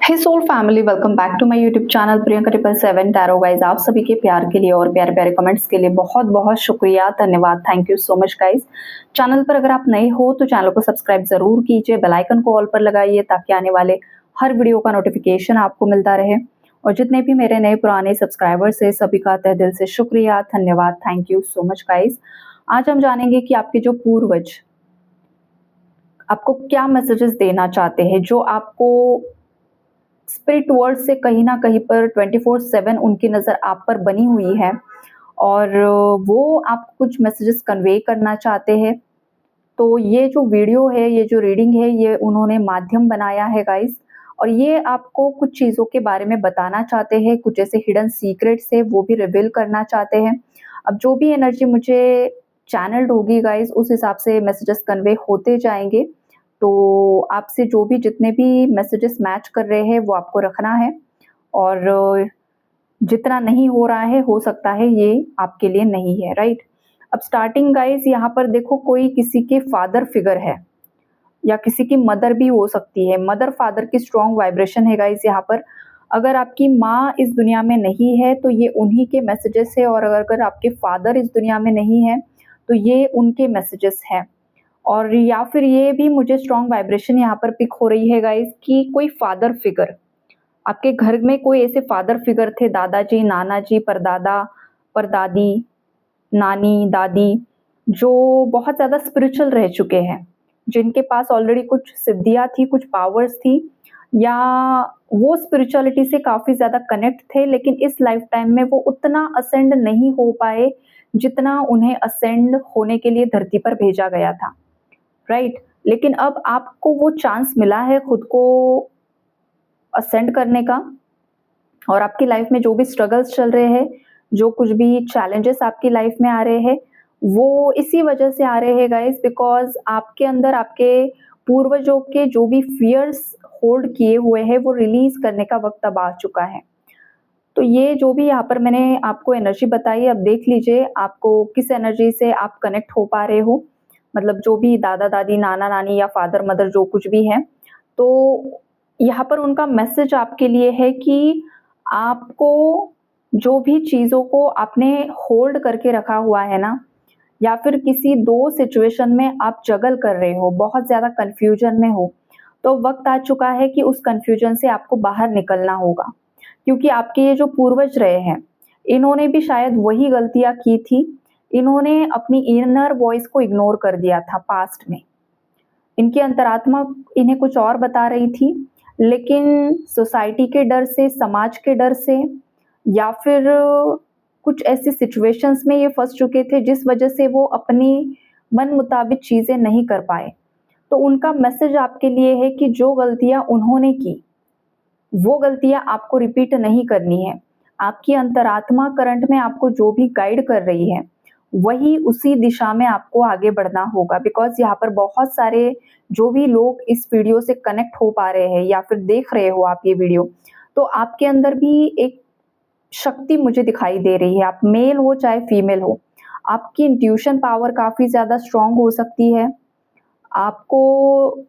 Hey soul family, welcome back to my YouTube channel Priyanka 777 tarot guys. आप सभी के प्यार के लिए और प्यारे प्यारे कमेंट्स के लिए बहुत बहुत शुक्रिया, धन्यवाद, thank you so much guys. Channel पर अगर आप नए हो तो चैनल को सब्सक्राइब जरूर कीजिए, बेल आइकन को ऑल पर लगाइए ताकि आने वाले हर वीडियो का नोटिफिकेशन आपको मिलता रहे। और जितने भी मेरे नए पुराने सब्सक्राइबर्स है सभी का तहे दिल से शुक्रिया, धन्यवाद, thank you so much guys. आज हम जानेंगे कि आपके जो पूर्वज आपको क्या मैसेजेस देना चाहते हैं, जो आपको स्पिरिट वर्ल्ड से कहीं ना कहीं पर 24/7 उनकी नज़र आप पर बनी हुई है और वो आपको कुछ मैसेजेस कन्वे करना चाहते हैं। तो ये जो वीडियो है, ये जो रीडिंग है, ये उन्होंने माध्यम बनाया है गाइस, और ये आपको कुछ चीज़ों के बारे में बताना चाहते हैं, कुछ ऐसे हिडन सीक्रेट्स है वो भी रिवील करना चाहते हैं। अब जो भी एनर्जी मुझे चैनल्ड होगी गाइस, उस हिसाब से मैसेजेस कन्वे होते जाएंगे। तो आपसे जो भी जितने भी मैसेजेस मैच कर रहे हैं वो आपको रखना है, और जितना नहीं हो रहा है हो सकता है ये आपके लिए नहीं है, राइट। अब स्टार्टिंग गाइस, यहाँ पर देखो कोई किसी के फादर फिगर है या किसी की मदर भी हो सकती है। मदर फादर की स्ट्रॉन्ग वाइब्रेशन है गाइस यहाँ पर। अगर आपकी माँ इस दुनिया में नहीं है तो ये उन्हीं के मैसेजेस है, और अगर आपके फादर इस दुनिया में नहीं है तो ये उनके मैसेजेस हैं। और या फिर ये भी मुझे स्ट्रॉन्ग वाइब्रेशन यहाँ पर पिक हो रही है गाइस कि कोई फादर फिगर, आपके घर में कोई ऐसे फादर फिगर थे, दादाजी, नाना जी, परदादा, परदादी, नानी, दादी, जो बहुत ज़्यादा स्पिरिचुअल रह चुके हैं, जिनके पास ऑलरेडी कुछ सिद्धियाँ थी, कुछ पावर्स थी, या वो स्पिरिचुअलिटी से काफ़ी ज़्यादा कनेक्ट थे, लेकिन इस लाइफ टाइम में वो उतना असेंड नहीं हो पाए जितना उन्हें असेंड होने के लिए धरती पर भेजा गया था, राइट। लेकिन अब आपको वो चांस मिला है खुद को असेंड करने का, और आपकी लाइफ में जो भी स्ट्रगल्स चल रहे हैं, जो कुछ भी चैलेंजेस आपकी लाइफ में आ रहे हैं, वो इसी वजह से आ रहे हैं गाइस, बिकॉज आपके अंदर आपके पूर्वजों के जो भी फियर्स होल्ड किए हुए हैं वो रिलीज करने का वक्त अब आ चुका है। तो ये जो भी यहाँ पर मैंने आपको एनर्जी बताई, अब देख लीजिए आपको किस एनर्जी से आप कनेक्ट हो पा रहे हो। मतलब जो भी दादा दादी, नाना नानी या फादर मदर जो कुछ भी है, तो यहाँ पर उनका मैसेज आपके लिए है कि आपको जो भी चीज़ों को आपने होल्ड करके रखा हुआ है ना, या फिर किसी दो सिचुएशन में आप जगल कर रहे हो, बहुत ज़्यादा कन्फ्यूजन में हो, तो वक्त आ चुका है कि उस कन्फ्यूजन से आपको बाहर निकलना होगा। क्योंकि आपके ये जो पूर्वज रहे हैं, इन्होंने भी शायद वही गलतियाँ की थी। इन्होंने अपनी इनर वॉइस को इग्नोर कर दिया था पास्ट में। इनकी अंतरात्मा इन्हें कुछ और बता रही थी, लेकिन सोसाइटी के डर से, समाज के डर से, या फिर कुछ ऐसी सिचुएशंस में ये फंस चुके थे जिस वजह से वो अपनी मन मुताबिक चीज़ें नहीं कर पाए। तो उनका मैसेज आपके लिए है कि जो गलतियाँ उन्होंने की, वो गलतियाँ आपको रिपीट नहीं करनी है। आपकी अंतरात्मा करंट में आपको जो भी गाइड कर रही है, वही उसी दिशा में आपको आगे बढ़ना होगा। बिकॉज़ यहाँ पर बहुत सारे जो भी लोग इस वीडियो से कनेक्ट हो पा रहे हैं या फिर देख रहे हो आप ये वीडियो, तो आपके अंदर भी एक शक्ति मुझे दिखाई दे रही है। आप मेल हो चाहे फीमेल हो, आपकी इंट्यूशन पावर काफ़ी ज़्यादा स्ट्रॉन्ग हो सकती है। आपको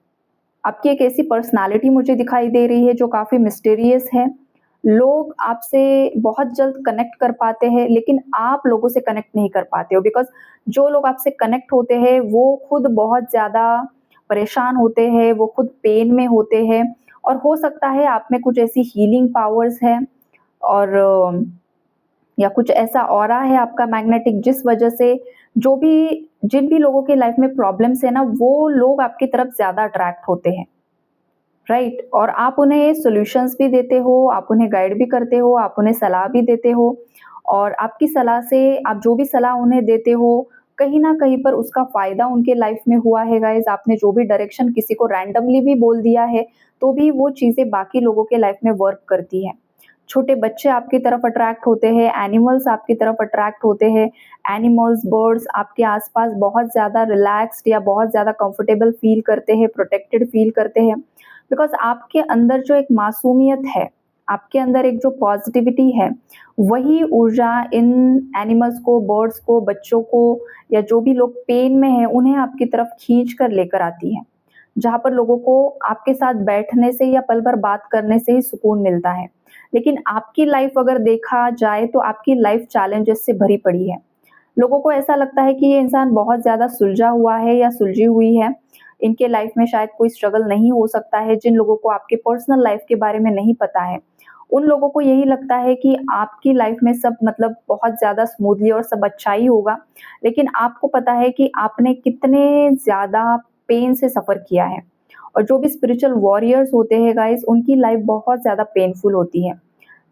आपकी एक ऐसी पर्सनैलिटी मुझे दिखाई दे रही है जो काफ़ी मिस्टीरियस है। लोग आपसे बहुत जल्द कनेक्ट कर पाते हैं, लेकिन आप लोगों से कनेक्ट नहीं कर पाते हो, बिकॉज़ जो लोग आपसे कनेक्ट होते हैं वो खुद बहुत ज़्यादा परेशान होते हैं, वो खुद पेन में होते हैं, और हो सकता है आप में कुछ ऐसी हीलिंग पावर्स हैं, और या कुछ ऐसा ऑरा है आपका मैग्नेटिक, जिस वजह से जो भी जिन भी लोगों के लाइफ में प्रॉब्लम्स है ना, वो लोग आपकी तरफ ज़्यादा अट्रैक्ट होते हैं, राइट। और आप उन्हें सॉल्यूशंस भी देते हो, आप उन्हें गाइड भी करते हो, आप उन्हें सलाह भी देते हो, और आपकी सलाह से आप जो भी सलाह उन्हें देते हो, कहीं न कहीं पर उसका फ़ायदा उनके लाइफ में हुआ है गाइज़। आपने जो भी डायरेक्शन किसी को रैंडमली भी बोल दिया है, तो भी वो चीज़ें बाकी लोगों के लाइफ में वर्क करती हैं। छोटे बच्चे आपकी तरफ अट्रैक्ट होते हैं, एनिमल्स आपकी तरफ अट्रैक्ट होते हैं। एनिमल्स, बर्ड्स आपके आस-पास बहुत ज़्यादा रिलैक्स्ड या बहुत ज़्यादा कंफर्टेबल फ़ील करते हैं, प्रोटेक्टेड फ़ील करते हैं। बिकॉज़ आपके अंदर जो एक मासूमियत है, आपके अंदर एक जो पॉजिटिविटी है, वही ऊर्जा इन एनिमल्स को, बर्ड्स को, बच्चों को, या जो भी लोग पेन में हैं, उन्हें आपकी तरफ खींच कर लेकर आती है। जहाँ पर लोगों को आपके साथ बैठने से या पल भर बात करने से ही सुकून मिलता है। लेकिन आपकी लाइफ अगर देखा जाए तो आपकी लाइफ चैलेंजेस से भरी पड़ी है। लोगों को ऐसा लगता है कि ये इंसान बहुत ज़्यादा सुलझा हुआ है या सुलझी हुई है। इनके लाइफ में शायद कोई स्ट्रगल नहीं हो सकता है। जिन लोगों को आपके पर्सनल लाइफ के बारे में नहीं पता है, उन लोगों को यही लगता है कि आपकी लाइफ में सब मतलब बहुत ज़्यादा स्मूथली और सब अच्छा ही होगा। लेकिन आपको पता है कि आपने कितने ज़्यादा पेन से सफ़र किया है। और जो भी स्पिरिचुअल वॉरियर्स होते हैं गाइस, उनकी लाइफ बहुत ज़्यादा पेनफुल होती है।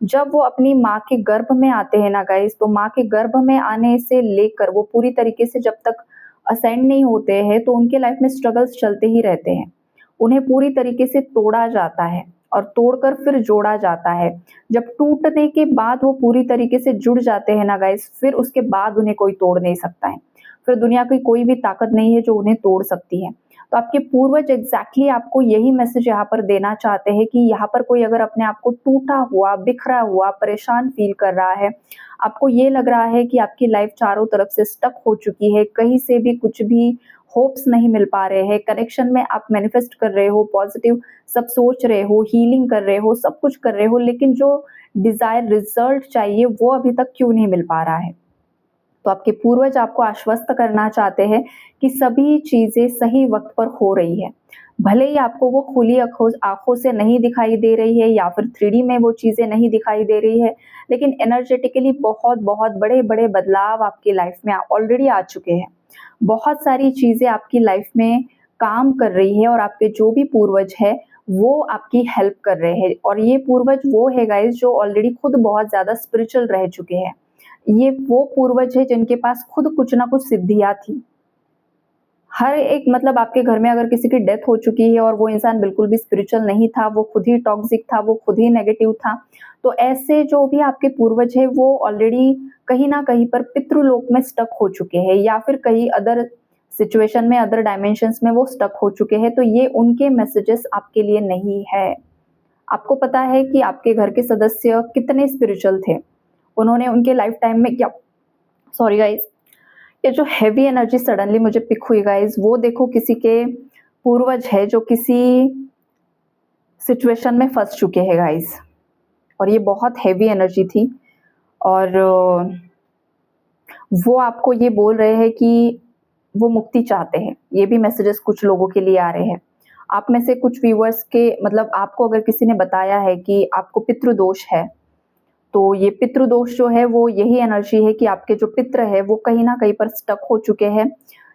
जब वो अपनी माँ के गर्भ में आते हैं ना गाइस, तो माँ के गर्भ में आने से लेकर वो पूरी तरीके से जब तक असेंड नहीं होते हैं, तो उनके लाइफ में स्ट्रगल्स चलते ही रहते हैं। उन्हें पूरी तरीके से तोड़ा जाता है और तोड़कर फिर जोड़ा जाता है। जब टूटने के बाद वो पूरी तरीके से जुड़ जाते हैं ना गाइस, फिर उसके बाद उन्हें कोई तोड़ नहीं सकता है। फिर दुनिया की कोई भी ताकत नहीं है जो उन्हें तोड़ सकती है। तो आपके पूर्वज एग्जैक्टली आपको यही मैसेज यहाँ पर देना चाहते हैं कि यहाँ पर कोई अगर अपने आप को टूटा हुआ, बिखरा हुआ, परेशान फील कर रहा है, आपको ये लग रहा है कि आपकी लाइफ चारों तरफ से स्टक हो चुकी है, कहीं से भी कुछ भी होप्स नहीं मिल पा रहे हैं, कनेक्शन में आप मैनिफेस्ट कर रहे हो, पॉजिटिव सब सोच रहे हो, हीलिंग कर रहे हो, सब कुछ कर रहे हो, लेकिन जो डिजायर रिजल्ट चाहिए वो अभी तक क्यों नहीं मिल पा रहा है। तो आपके पूर्वज आपको आश्वस्त करना चाहते हैं कि सभी चीज़ें सही वक़्त पर हो रही है। भले ही आपको वो खुली आँखों से नहीं दिखाई दे रही है या फिर 3D में वो चीज़ें नहीं दिखाई दे रही है, लेकिन एनर्जेटिकली बहुत-बहुत बड़े-बड़े बदलाव आपकी लाइफ़ में ऑलरेडी आ चुके हैं। बहुत सारी चीज़ें आपकी लाइफ़ में काम कर रही है और आपके जो भी पूर्वज हैं, वो आपकी हेल्प कर रहे हैं और ये पूर्वज वो है गाइज़ जो ऑलरेडी खुद बहुत ज़्यादा स्पिरिचुअल रह चुके हैं। ये वो पूर्वज है जिनके पास खुद कुछ ना कुछ सिद्धियाँ थी। हर एक मतलब आपके घर में अगर किसी की डेथ हो चुकी है और वो इंसान बिल्कुल भी स्पिरिचुअल नहीं था, वो खुद ही टॉक्सिक था, वो खुद ही नेगेटिव था, तो ऐसे जो भी आपके पूर्वज हैं वो ऑलरेडी कहीं न कहीं पर पितृलोक में स्टक हो चुके हैं या फिर कहीं अदर सिचुएशन में, अदर डायमेंशंस में वो स्टक हो चुके हैं, तो ये उनके मैसेजेस आपके लिए नहीं है। आपको पता है कि आपके घर के सदस्य कितने स्पिरिचुअल थे? उन्होंने उनके लाइफ टाइम में क्या सॉरी गाइस, ये जो हेवी एनर्जी सडनली मुझे पिक हुई गाइस, वो देखो किसी के पूर्वज है जो किसी सिचुएशन में फंस चुके हैं गाइस, और ये बहुत हेवी एनर्जी थी। और वो आपको ये बोल रहे हैं कि वो मुक्ति चाहते हैं। ये भी मैसेजेस कुछ लोगों के लिए आ रहे हैं। आप में से कुछ व्यूअर्स के मतलब आपको अगर किसी ने बताया है कि आपको पितृदोष है, तो ये पितृदोष जो है वो यही एनर्जी है कि आपके जो पितृ है वो कहीं न कहीं पर स्टक हो चुके हैं,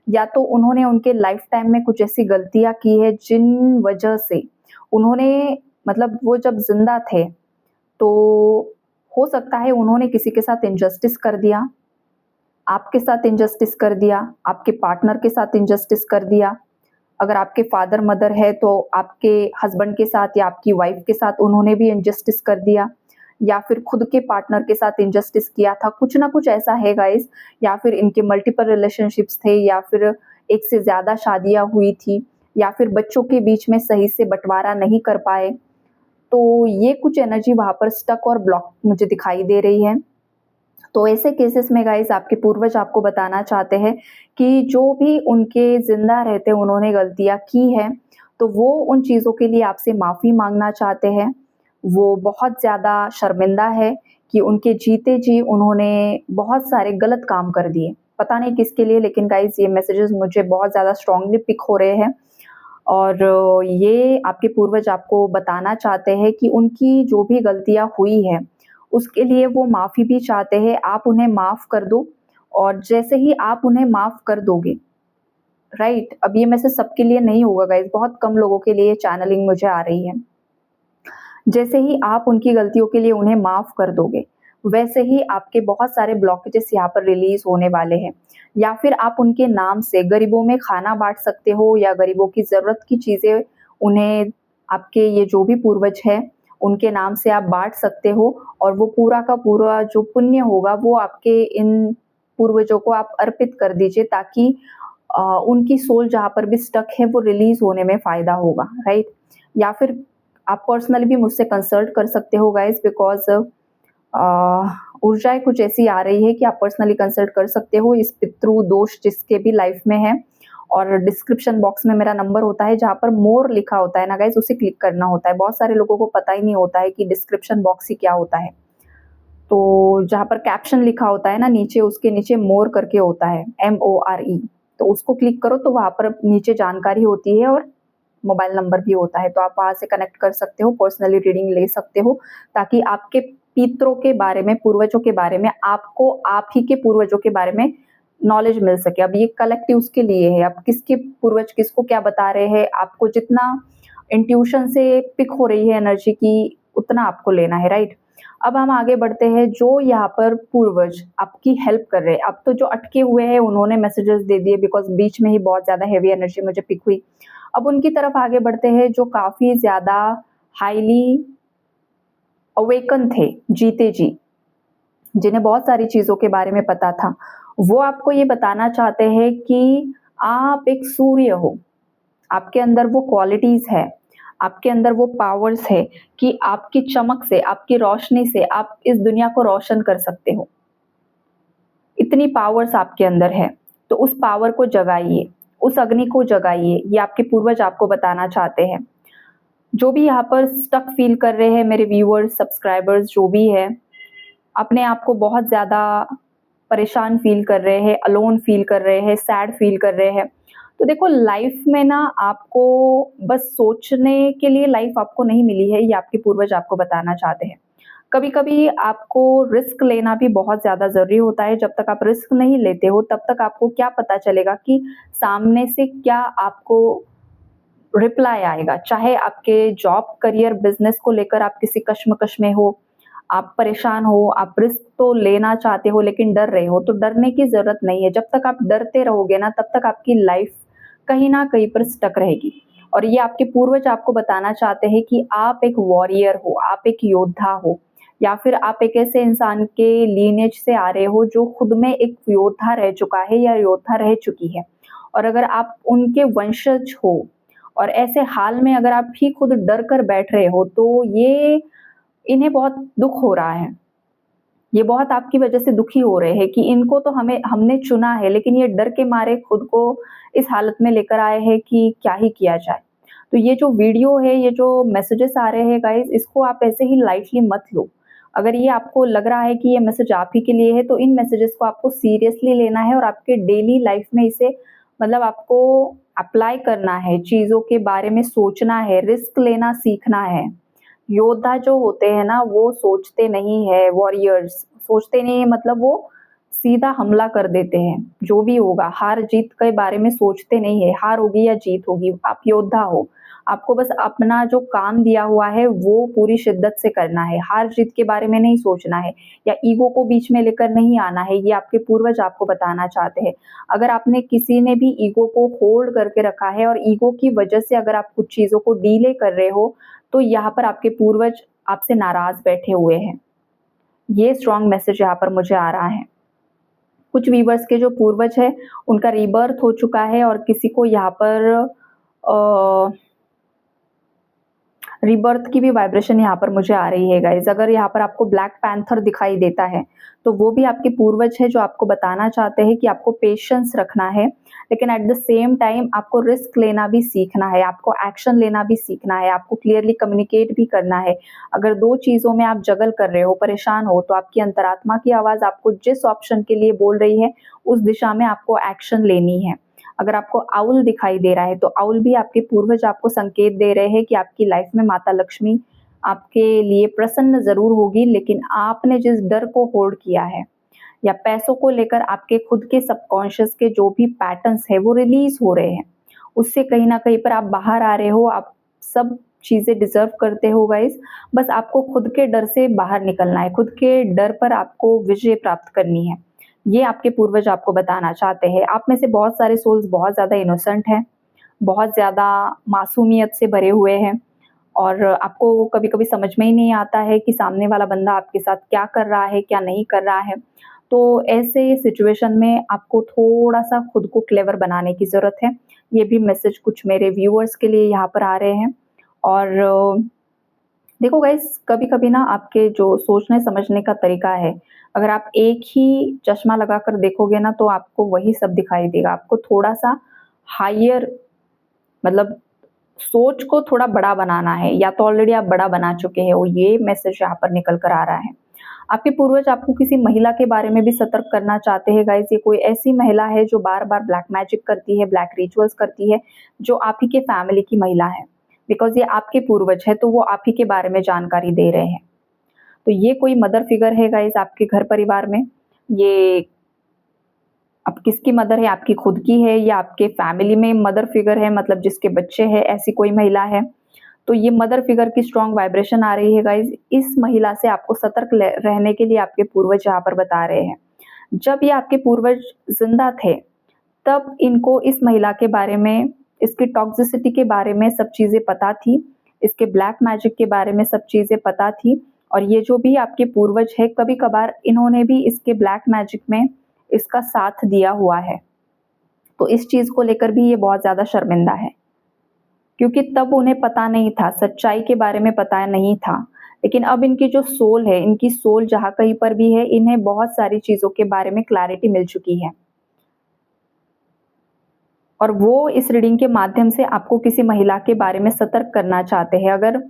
या तो उन्होंने उनके लाइफ टाइम में कुछ ऐसी गलतियाँ की है जिन वजह से उन्होंने मतलब वो जब ज़िंदा थे, तो हो सकता है उन्होंने किसी के साथ इनजस्टिस कर दिया, आपके साथ इनजस्टिस कर दिया, आपके पार्टनर के साथ इनजस्टिस कर दिया। अगर आपके फादर मदर है तो आपके हस्बैंड के साथ या आपकी वाइफ के साथ उन्होंने भी इनजस्टिस कर दिया, या फिर खुद के पार्टनर के साथ इनजस्टिस किया था, कुछ ना कुछ ऐसा है गाइस। या फिर इनके मल्टीपल रिलेशनशिप्स थे, या फिर एक से ज़्यादा शादियाँ हुई थी, या फिर बच्चों के बीच में सही से बँटवारा नहीं कर पाए। तो ये कुछ एनर्जी वहाँ पर स्टक और ब्लॉक मुझे दिखाई दे रही है। तो ऐसे केसेस में गाइस आपके पूर्वज आपको बताना चाहते हैं कि जो भी उनके ज़िंदा रहते उन्होंने गलतियाँ की हैं, तो वो उन चीज़ों के लिए आपसे माफ़ी माँगना चाहते हैं। वो बहुत ज़्यादा शर्मिंदा है कि उनके जीते जी उन्होंने बहुत सारे गलत काम कर दिए। पता नहीं किसके लिए, लेकिन गाइस ये मैसेजेस मुझे बहुत ज़्यादा स्ट्रॉन्गली पिक हो रहे हैं। और ये आपके पूर्वज आपको बताना चाहते हैं कि उनकी जो भी गलतियाँ हुई हैं, उसके लिए वो माफ़ी भी चाहते हैं, आप उन्हें माफ़ कर दो। और जैसे ही आप उन्हें माफ़ कर दोगे, राइट? अब ये मैसेज सबके लिए नहीं होगा गाइज़, बहुत कम लोगों के लिए चैनलिंग मुझे आ रही है। जैसे ही आप उनकी गलतियों के लिए उन्हें माफ़ कर दोगे, वैसे ही आपके बहुत सारे ब्लॉकेजेस यहाँ पर रिलीज़ होने वाले हैं। या फिर आप उनके नाम से गरीबों में खाना बाँट सकते हो, या गरीबों की ज़रूरत की चीज़ें उन्हें आपके ये जो भी पूर्वज हैं, उनके नाम से आप बाँट सकते हो, और वो पूरा का पूरा जो पुण्य होगा वो आपके इन पूर्वजों को आप अर्पित कर दीजिए, ताकि उनकी सोल जहाँ पर भी स्टक है वो रिलीज़ होने में फ़ायदा होगा, राइट? या फिर आप पर्सनली भी मुझसे कंसल्ट कर सकते हो गाइस, बिकॉज़ ऊर्जाएँ कुछ ऐसी आ रही है कि आप पर्सनली कंसल्ट कर सकते हो इस पितृ दोष जिसके भी लाइफ में है। और डिस्क्रिप्शन बॉक्स में मेरा नंबर होता है, जहाँ पर मोर लिखा होता है ना गाइज, उसे क्लिक करना होता है। बहुत सारे लोगों को पता ही नहीं होता है कि डिस्क्रिप्शन बॉक्स ही क्या होता है। तो जहाँ पर कैप्शन लिखा होता है ना नीचे, उसके नीचे मोर करके होता है, MORE, तो उसको क्लिक करो तो वहाँ पर नीचे जानकारी होती है और मोबाइल नंबर भी होता है, तो आप वहाँ से कनेक्ट कर सकते हो, पर्सनली रीडिंग ले सकते हो, ताकि आपके पितरों के बारे में, पूर्वजों के बारे में, आपको आप ही के पूर्वजों के बारे में नॉलेज मिल सके। अब ये कलेक्टिव उसके लिए है, अब किसके पूर्वज किसको क्या बता रहे हैं, आपको जितना इंट्यूशन से पिक हो रही है एनर्जी की, उतना आपको लेना है, राइट। अब हम आगे बढ़ते हैं। जो यहाँ पर पूर्वज आपकी हेल्प कर रहे हैं, अब तो जो अटके हुए हैं उन्होंने मैसेजेस दे दिए, बिकॉज बीच में ही बहुत ज़्यादा हैवी एनर्जी मुझे पिक हुई। अब उनकी तरफ आगे बढ़ते हैं, जो काफ़ी ज़्यादा हाईली अवेकन थे, जीते जी, जिन्हें बहुत सारी चीज़ों के बारे में पता था। वो आपको ये बताना चाहते हैं कि आप एक सूर्य हो, आपके अंदर वो क्वालिटीज़ है, आपके अंदर वो पावर्स है कि आपकी चमक से, आपकी रोशनी से आप इस दुनिया को रोशन कर सकते हो। इतनी पावर्स आपके अंदर है, तो उस पावर को जगाइए, उस अग्नि को जगाइए, ये आपके पूर्वज आपको बताना चाहते हैं। जो भी यहाँ पर स्टक फील कर रहे हैं मेरे व्यूअर्स, सब्सक्राइबर्स जो भी है, अपने आप को बहुत ज़्यादा परेशान फील कर रहे हैं, अलोन फील कर रहे हैं, सैड फील कर रहे हैं, तो देखो लाइफ में ना आपको बस सोचने के लिए लाइफ आपको नहीं मिली है, ये आपके पूर्वज आपको बताना चाहते हैं। कभी-कभी आपको रिस्क लेना भी बहुत ज़्यादा ज़रूरी होता है। जब तक आप रिस्क नहीं लेते हो, तब तक आपको क्या पता चलेगा कि सामने से क्या आपको रिप्लाई आएगा। चाहे आपके जॉब, करियर, बिज़नेस को लेकर आप किसी कश्मकश में हो, आप परेशान हो, आप रिस्क तो लेना चाहते हो लेकिन डर रहे हो, तो डरने की ज़रूरत नहीं है। जब तक आप डरते रहोगे ना, तब तक आपकी लाइफ कहीं न कहीं पर स्टक रहेगी। और ये आपके पूर्वज आपको बताना चाहते हैं कि आप एक वॉरियर हो, आप एक योद्धा हो, या फिर आप एक ऐसे इंसान के लीनेज से आ रहे हो जो खुद में एक योद्धा रह चुका है या योद्धा रह चुकी है। और अगर आप उनके वंशज हो और ऐसे हाल में अगर आप ही खुद डर कर बैठ रहे हो, तो ये इन्हें बहुत दुःख हो रहा है। ये बहुत आपकी वजह से दुखी हो रहे हैं कि इनको तो हमने चुना है, लेकिन ये डर के मारे खुद को इस हालत में लेकर आए हैं कि क्या ही किया जाए। तो ये जो वीडियो है, ये जो मैसेजेस आ रहे हैं गाइज़, इसको आप ऐसे ही लाइटली मत लो। अगर ये आपको लग रहा है कि ये मैसेज आप ही के लिए है, तो इन मैसेजेस को आपको सीरियसली लेना है और आपके डेली लाइफ में इसे मतलब आपको अप्लाई करना है, चीज़ों के बारे में सोचना है, रिस्क लेना सीखना है। योद्धा जो होते हैं ना, वो सोचते नहीं है, वॉरियर्स सोचते नहीं है, मतलब वो सीधा हमला कर देते हैं। जो भी होगा, हार जीत के बारे में सोचते नहीं है, हार होगी या जीत होगी, आप योद्धा हो। आपको बस अपना जो काम दिया हुआ है वो पूरी शिद्दत से करना है, हार जीत के बारे में नहीं सोचना है या ईगो को बीच में लेकर नहीं आना है, ये आपके पूर्वज आपको बताना चाहते हैं। अगर आपने किसी ने भी ईगो को होल्ड करके रखा है और ईगो की वजह से अगर आप कुछ चीज़ों को डिले कर रहे हो, तो यहाँ पर आपके पूर्वज आपसे नाराज़ बैठे हुए हैं। ये स्ट्रॉन्ग मैसेज यहाँ पर मुझे आ रहा है। कुछ व्यूअर्स के जो पूर्वज हैं, उनका रीबर्थ हो चुका है और किसी को यहाँ पर अ, रीबर्थ की भी वाइब्रेशन यहाँ पर मुझे आ रही है गाइज़। अगर यहाँ पर आपको ब्लैक पैंथर दिखाई देता है, तो वो भी आपके पूर्वज हैं जो आपको बताना चाहते हैं कि आपको पेशेंस रखना है, लेकिन एट द सेम टाइम आपको रिस्क लेना भी सीखना है, आपको एक्शन लेना भी सीखना है, आपको क्लियरली कम्युनिकेट भी करना है। अगर 2 चीज़ों में आप जगल कर रहे हो, परेशान हो, तो आपकी अंतरात्मा की आवाज़ आपको जिस ऑप्शन के लिए बोल रही है, उस दिशा में आपको एक्शन लेनी है। अगर आपको आउल दिखाई दे रहा है, तो आउल भी आपके पूर्वज आपको संकेत दे रहे हैं कि आपकी लाइफ में माता लक्ष्मी आपके लिए प्रसन्न ज़रूर होगी, लेकिन आपने जिस डर को होल्ड किया है या पैसों को लेकर आपके खुद के सबकॉन्शियस के जो भी पैटर्न्स हैं, वो रिलीज़ हो रहे हैं। उससे कहीं न कहीं पर आप बाहर आ रहे हो, आप सब चीज़ें डिज़र्व करते हो गाइज़। बस आपको खुद के डर से बाहर निकलना है, खुद के डर पर आपको विजय प्राप्त करनी है। ये आपके पूर्वज आपको बताना चाहते हैं। आप में से बहुत सारे सोल्स बहुत ज़्यादा इनोसेंट हैं, बहुत ज़्यादा मासूमियत से भरे हुए हैं और आपको कभी-कभी समझ में ही नहीं आता है कि सामने वाला बंदा आपके साथ क्या कर रहा है, क्या नहीं कर रहा है। तो ऐसे सिचुएशन में आपको थोड़ा-सा खुद को क्लेवर बनाने की ज़रूरत है। ये भी मैसेज कुछ मेरे व्यूअर्स के लिए यहाँ पर आ रहे हैं और देखो गाइस, कभी-कभी ना आपके जो सोचने समझने का तरीका है, अगर आप एक ही चश्मा लगाकर देखोगे ना तो आपको वही सब दिखाई देगा। आपको थोड़ा-सा हायर, मतलब सोच को थोड़ा बड़ा बनाना है, या तो ऑलरेडी आप बड़ा बना चुके हैं, वो ये मैसेज यहाँ पर निकल कर आ रहा है। आपके पूर्वज आपको किसी महिला के बारे में भी सतर्क करना चाहते हैं गाइस। ये कोई ऐसी महिला है जो बार बार ब्लैक मैजिक करती है, ब्लैक रिचुअल्स करती है, जो आप ही के फैमिली की महिला है, बिकॉज ये आपके पूर्वज है, तो वो आप ही के बारे में जानकारी दे रहे हैं। तो ये कोई मदर फिगर है गाइस आपके घर परिवार में। ये अब किसकी मदर है, आपकी खुद की है या आपके फैमिली में मदर फिगर है, मतलब जिसके बच्चे हैं, ऐसी कोई महिला है। तो ये मदर फिगर की स्ट्रॉन्ग वाइब्रेशन आ रही है गाइज। इस महिला से आपको सतर्क रहने के लिए आपके पूर्वज यहाँ पर बता रहे हैं। जब ये आपके पूर्वज जिंदा थे, तब इनको इस महिला के बारे में, इसकी टॉक्सिसिटी के बारे में सब चीजें पता थी, इसके ब्लैक मैजिक के बारे में सब चीजें पता थी। और ये जो भी आपके पूर्वज है, कभी कभार इन्होंने भी इसके ब्लैक मैजिक में इसका साथ दिया हुआ है। तो इस चीज को लेकर भी ये बहुत ज्यादा शर्मिंदा है, क्योंकि तब उन्हें पता नहीं था, सच्चाई के बारे में पता नहीं था। लेकिन अब इनकी जो सोल है, इनकी सोल जहाँ कहीं पर भी है, इन्हें बहुत सारी चीज़ों के बारे में क्लैरिटी मिल चुकी है। और वो इस रीडिंग के माध्यम से आपको किसी महिला के बारे में सतर्क करना चाहते हैं। अगर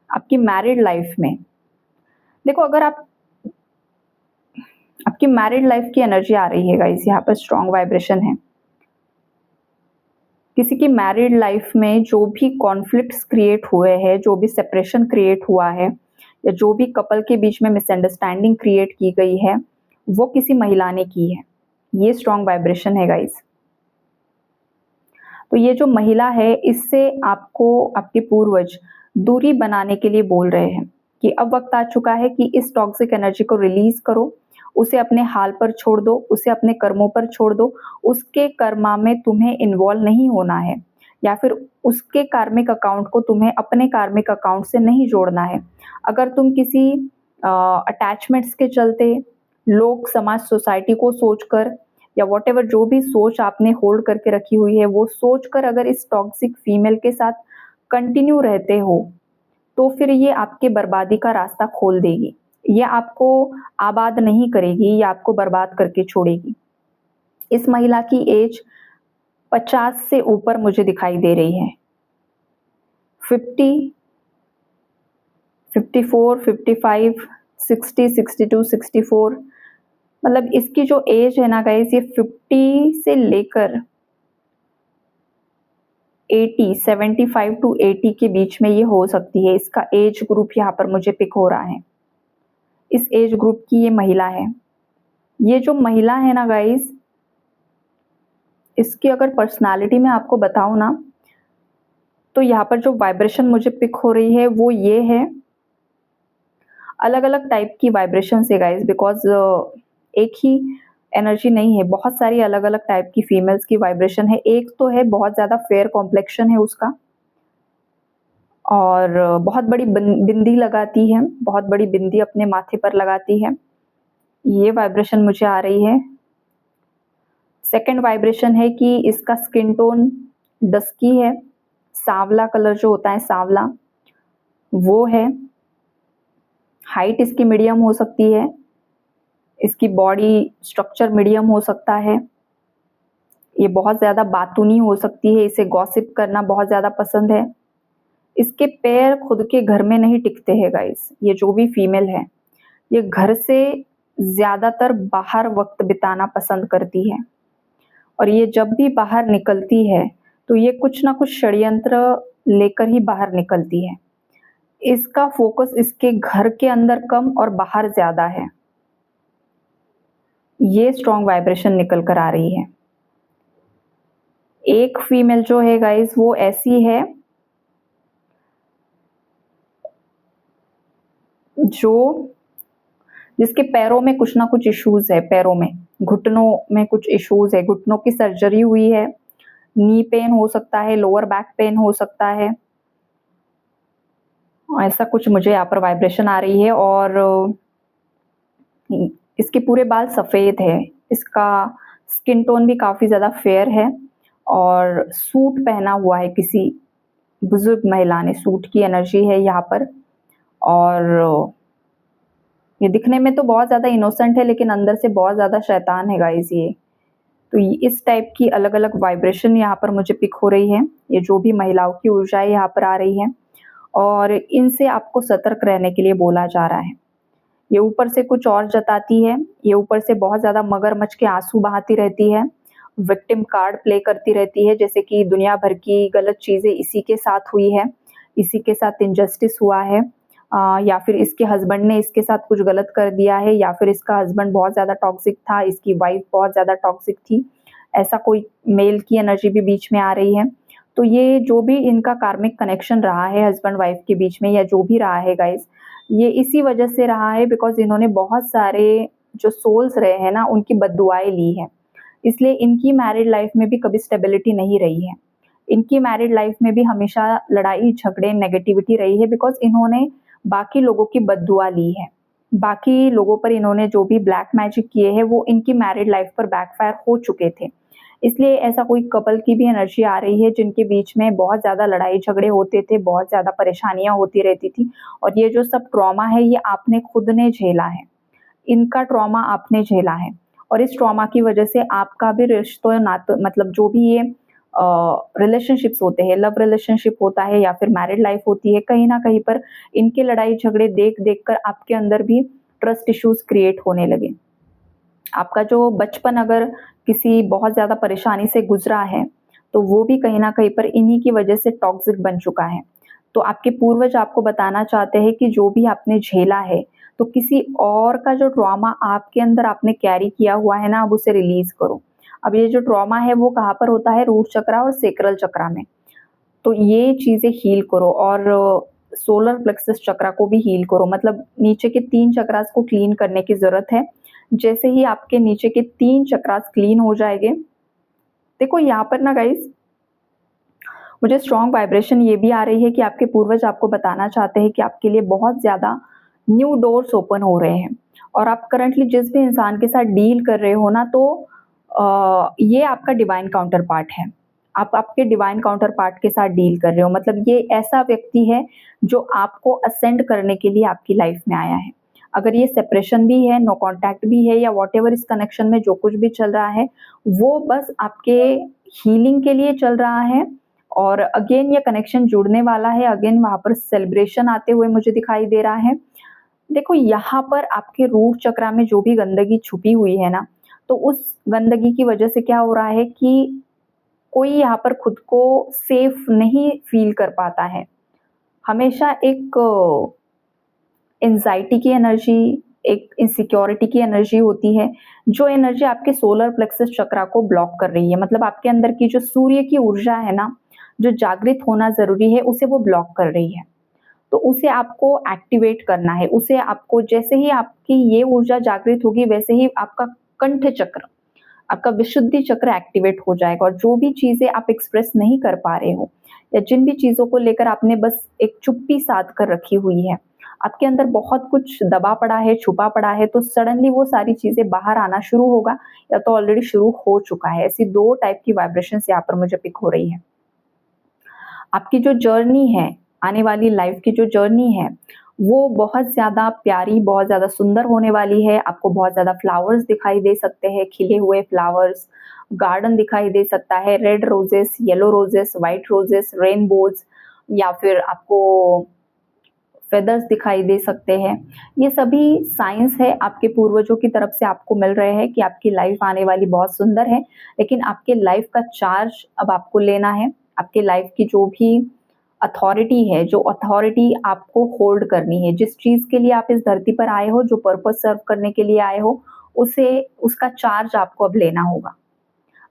आपकी मैरिड लाइफ में, देखो, अगर आपकी मैरिड लाइफ की एनर्जी आ रही है गाइस, यहाँ पर स्ट्रॉन्ग वाइब्रेशन है। किसी की मैरिड लाइफ में जो भी कॉन्फ्लिक्ट्स क्रिएट हुए हैं, जो भी सेपरेशन क्रिएट हुआ है, या जो भी कपल के बीच में मिसअंडरस्टैंडिंग क्रिएट की गई है, वो किसी महिला ने की है। ये स्ट्रॉन्ग वाइब्रेशन है गाइस। तो ये जो महिला है, इससे आपको आपके पूर्वज दूरी बनाने के लिए बोल रहे हैं कि अब वक्त आ चुका है कि इस टॉक्सिक एनर्जी को रिलीज करो, उसे अपने हाल पर छोड़ दो, उसे अपने कर्मों पर छोड़ दो। उसके कर्मा में तुम्हें इन्वॉल्व नहीं होना है, या फिर उसके कार्मिक अकाउंट को तुम्हें अपने कार्मिक अकाउंट से नहीं जोड़ना है। अगर तुम किसी अटैचमेंट्स के चलते, लोग, समाज, सोसाइटी को सोचकर, या वॉट एवर जो भी सोच आपने होल्ड करके रखी हुई है, वो सोच कर अगर इस टॉक्सिक फीमेल के साथ कंटिन्यू रहते हो, तो फिर ये आपके बर्बादी का रास्ता खोल देगी। ये आपको आबाद नहीं करेगी, ये आपको बर्बाद करके छोड़ेगी। इस महिला की एज 50 से ऊपर मुझे दिखाई दे रही है। 50, 54, 55, 60, 62, 64, मतलब इसकी जो एज है ना गाइस, ये 50 से लेकर 80, 75 टू 80 के बीच में ये हो सकती है। इसका एज ग्रुप यहाँ पर मुझे पिक हो रहा है। इस एज ग्रुप की ये महिला है। ये जो महिला है ना गाइस, इसकी अगर पर्सनालिटी में आपको बताऊं ना, तो यहाँ पर जो वाइब्रेशन मुझे पिक हो रही है वो ये है। अलग अलग टाइप की वाइब्रेशन है गाइस, बिकॉज एक ही एनर्जी नहीं है, बहुत सारी अलग अलग टाइप की फीमेल्स की वाइब्रेशन है। एक तो है बहुत ज़्यादा फेयर कॉम्प्लेक्शन है उसका, और बहुत बड़ी बिंदी लगाती है, बहुत बड़ी बिंदी अपने माथे पर लगाती है। ये वाइब्रेशन मुझे आ रही है। सेकंड वाइब्रेशन है कि इसका स्किन टोन डस्की है, सांवला कलर जो होता है, सांवला, वो है। हाइट इसकी मीडियम हो सकती है, इसकी बॉडी स्ट्रक्चर मीडियम हो सकता है। ये बहुत ज़्यादा बातूनी हो सकती है, इसे गॉसिप करना बहुत ज़्यादा पसंद है। इसके पैर खुद के घर में नहीं टिकते हैं गाइस। ये जो भी फीमेल है, ये घर से ज़्यादातर बाहर वक्त बिताना पसंद करती है, और ये जब भी बाहर निकलती है तो ये कुछ ना कुछ षड्यंत्र लेकर ही बाहर निकलती है। इसका फोकस इसके घर के अंदर कम और बाहर ज़्यादा है। ये स्ट्रॉन्ग वाइब्रेशन निकल कर आ रही है। एक फीमेल जो है गाइस, वो ऐसी है जिसके पैरों में कुछ ना कुछ इश्यूज है, पैरों में, घुटनों में कुछ इश्यूज है, घुटनों की सर्जरी हुई है, नी पेन हो सकता है, लोअर बैक पेन हो सकता है, ऐसा कुछ मुझे यहाँ पर वाइब्रेशन आ रही है। और इसके पूरे बाल सफ़ेद है, इसका स्किन टोन भी काफ़ी ज़्यादा फेयर है, और सूट पहना हुआ है किसी बुजुर्ग महिला ने, सूट की एनर्जी है यहाँ पर। और ये दिखने में तो बहुत ज़्यादा इनोसेंट है, लेकिन अंदर से बहुत ज़्यादा शैतान है गाइस ये। तो इस टाइप की अलग अलग वाइब्रेशन यहाँ पर मुझे पिक हो रही है। ये जो भी महिलाओं की ऊर्जा है यहाँ पर आ रही है और इनसे आपको सतर्क रहने के लिए बोला जा रहा है। ये ऊपर से कुछ और जताती है, ये ऊपर से बहुत ज़्यादा मगरमच्छ के आंसू बहाती रहती है, विक्टिम कार्ड प्ले करती रहती है, जैसे कि दुनिया भर की गलत चीज़ें इसी के साथ हुई है, इसी के साथ इनजस्टिस हुआ है, या फिर इसके हस्बैंड ने इसके साथ कुछ गलत कर दिया है, या फिर इसका हस्बैंड बहुत ज़्यादा टॉक्सिक था, इसकी वाइफ बहुत ज़्यादा टॉक्सिक थी। ऐसा कोई मेल की एनर्जी भी बीच में आ रही है। तो ये जो भी इनका कार्मिक कनेक्शन रहा है हस्बैंड वाइफ के बीच में, या जो भी रहा है गाइस, ये इसी वजह से रहा है बिकॉज़ इन्होंने बहुत सारे जो सोल्स रहे हैं ना, उनकी बद्दुआएँ ली हैं। इसलिए इनकी मैरिड लाइफ में भी कभी स्टेबिलिटी नहीं रही है। इनकी मैरिड लाइफ में भी हमेशा लड़ाई झगड़े नेगेटिविटी रही है बिकॉज़ इन्होंने बाकी लोगों की बद्दुआ ली है। बाकी लोगों पर इन्होंने जो भी ब्लैक मैजिक किए हैं वो इनकी मैरिड लाइफ पर बैकफायर हो चुके थे। इसलिए ऐसा कोई कपल की भी एनर्जी आ रही है जिनके बीच में बहुत ज़्यादा लड़ाई झगड़े होते थे, बहुत ज़्यादा परेशानियाँ होती रहती थी और ये जो सब ट्रॉमा है ये आपने खुद ने झेला है। इनका ट्रॉमा आपने झेला है और इस ट्रॉमा की वजह से आपका भी रिश्तों नातों मतलब जो भी ये रिलेशनशिप्स होते हैं, लव रिलेशनशिप होता है या फिर मैरिड लाइफ होती है, कहीं न कहीं पर इनके लड़ाई झगड़े देख-देख कर आपके अंदर भी ट्रस्ट इश्यूज़ क्रिएट होने लगे। आपका जो बचपन अगर किसी बहुत ज़्यादा परेशानी से गुज़रा है, तो वो भी कहीं न कहीं पर इन्हीं की वजह से टॉक्सिक बन चुका है। तो आपके पूर्वज आपको बताना चाहते हैं कि जो भी आपने झेला है, तो किसी और का जो ट्रॉमा आपके अंदर आपने कैरी किया हुआ है ना, अब उसे रिलीज़ करो। अब ये जो ट्रॉमा है वो कहाँ पर होता है? रूट चक्रा और सेक्रल चक्रा में। तो ये चीज़ें हील करो और सोलर प्लेक्सस चक्रा को भी हील करो, मतलब नीचे के 3 चक्रास को क्लीन करने की ज़रूरत है। जैसे ही आपके नीचे के 3 चक्रास क्लीन हो जाएँगे, देखो यहाँ पर ना गाइज़, मुझे स्ट्रॉन्ग वाइब्रेशन ये भी आ रही है कि आपके पूर्वज आपको बताना चाहते हैं कि आपके लिए बहुत ज़्यादा न्यू डोर्स ओपन हो रहे हैं और आप करंटली जिस भी इंसान के साथ डील कर रहे हो ना, तो ये आपका डिवाइन काउंटर पार्ट है। आप आपके डिवाइन काउंटर पार्ट के साथ डील कर रहे हो, मतलब ये ऐसा व्यक्ति है जो आपको असेंड करने के लिए आपकी लाइफ में आया है। अगर ये सेपरेशन भी है, नो कॉन्टैक्ट भी है या व्हाटएवर इस कनेक्शन में जो कुछ भी चल रहा है, वो बस आपके हीलिंग के लिए चल रहा है और अगेन ये कनेक्शन जुड़ने वाला है, अगेन वहाँ पर सेलिब्रेशन आते हुए मुझे दिखाई दे रहा है। देखो यहाँ पर आपके रूट चक्रा में जो भी गंदगी छुपी हुई है ना, तो उस गंदगी की वजह से क्या हो रहा है कि कोई यहाँ पर खुद को सेफ नहीं फ़ील कर पाता है। हमेशा एक एंग्ज़ायटी की एनर्जी, एक इनसिक्योरिटी की एनर्जी होती है, जो एनर्जी आपके सोलर प्लेक्सस चक्रा को ब्लॉक कर रही है। मतलब आपके अंदर की जो सूर्य की ऊर्जा है ना, जो जागृत होना ज़रूरी है, उसे वो ब्लॉक कर रही है। तो उसे आपको एक्टिवेट करना है, उसे आपको जैसे ही आपकी ये ऊर्जा जागृत होगी, वैसे ही आपका कंठ चक्र, आपका विशुद्धि चक्र एक्टिवेट हो जाएगा और जो भी चीज़ें आप एक्सप्रेस नहीं कर पा रहे हो या जिन भी चीज़ों को लेकर आपने बस एक चुप्पी साध कर रखी हुई है, आपके अंदर बहुत कुछ दबा पड़ा है, छुपा पड़ा है, तो सडनली वो सारी चीज़ें बाहर आना शुरू होगा या तो ऑलरेडी शुरू हो चुका है। ऐसी 2 टाइप की वाइब्रेशंस यहाँ पर मुझे पिक हो रही है। आपकी जो जर्नी है, आने वाली लाइफ की जो जर्नी है, वो बहुत ज़्यादा प्यारी, बहुत ज़्यादा सुंदर होने वाली है। आपको बहुत ज़्यादा फ्लावर्स दिखाई दे सकते हैं, खिले हुए फ्लावर्स, गार्डन दिखाई दे सकता है, red roses, yellow roses, white roses, rainbows या फिर आपको फेदर्स दिखाई दे सकते हैं। ये सभी साइंस है आपके पूर्वजों की तरफ से आपको मिल रहे हैं कि आपकी लाइफ आने वाली बहुत सुंदर है, लेकिन आपके लाइफ का चार्ज अब आपको लेना है। आपके लाइफ की जो भी अथॉरिटी है, जो अथॉरिटी आपको होल्ड करनी है, जिस चीज़ के लिए आप इस धरती पर आए हो, जो पर्पज़ सर्व करने के लिए आए हो, उसे उसका चार्ज आपको अब लेना होगा।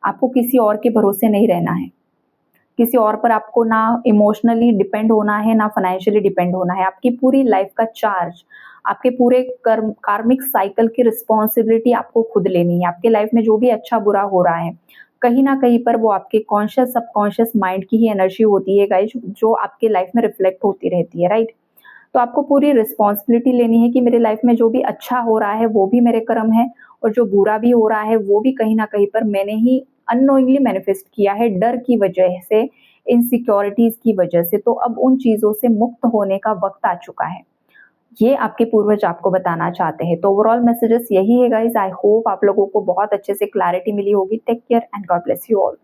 आपको किसी और के भरोसे नहीं रहना है। किसी और पर आपको ना इमोशनली डिपेंड होना है, ना फाइनेंशियली डिपेंड होना है। आपकी पूरी लाइफ का चार्ज, आपके पूरे कर्म कार्मिक साइकिल की रिस्पॉन्सिबिलिटी आपको खुद लेनी है। आपके लाइफ में जो भी अच्छा-बुरा हो रहा है, कहीं न कहीं पर वो आपके कॉन्शियस सबकॉन्शियस माइंड की ही एनर्जी होती है गाइज़, जो आपके लाइफ में रिफ्लेक्ट होती रहती है, राइट? तो आपको पूरी रिस्पॉन्सिबिलिटी लेनी है कि मेरे लाइफ में जो भी अच्छा हो रहा है, वो भी मेरे कर्म है और जो बुरा भी हो रहा है, वो भी कहीं न कहीं पर मैंने ही अननोइंगली मैनिफेस्ट किया है, डर की वजह से, इनसिक्योरिटीज़ की वजह से। तो अब उन चीज़ों से मुक्त होने का वक़्त आ चुका है। ये आपके पूर्वज आपको बताना चाहते हैं। तो ओवरऑल मैसेजेस यही है गाइस। आई होप आप लोगों को बहुत अच्छे से क्लैरिटी मिली होगी। Take care and God bless you all.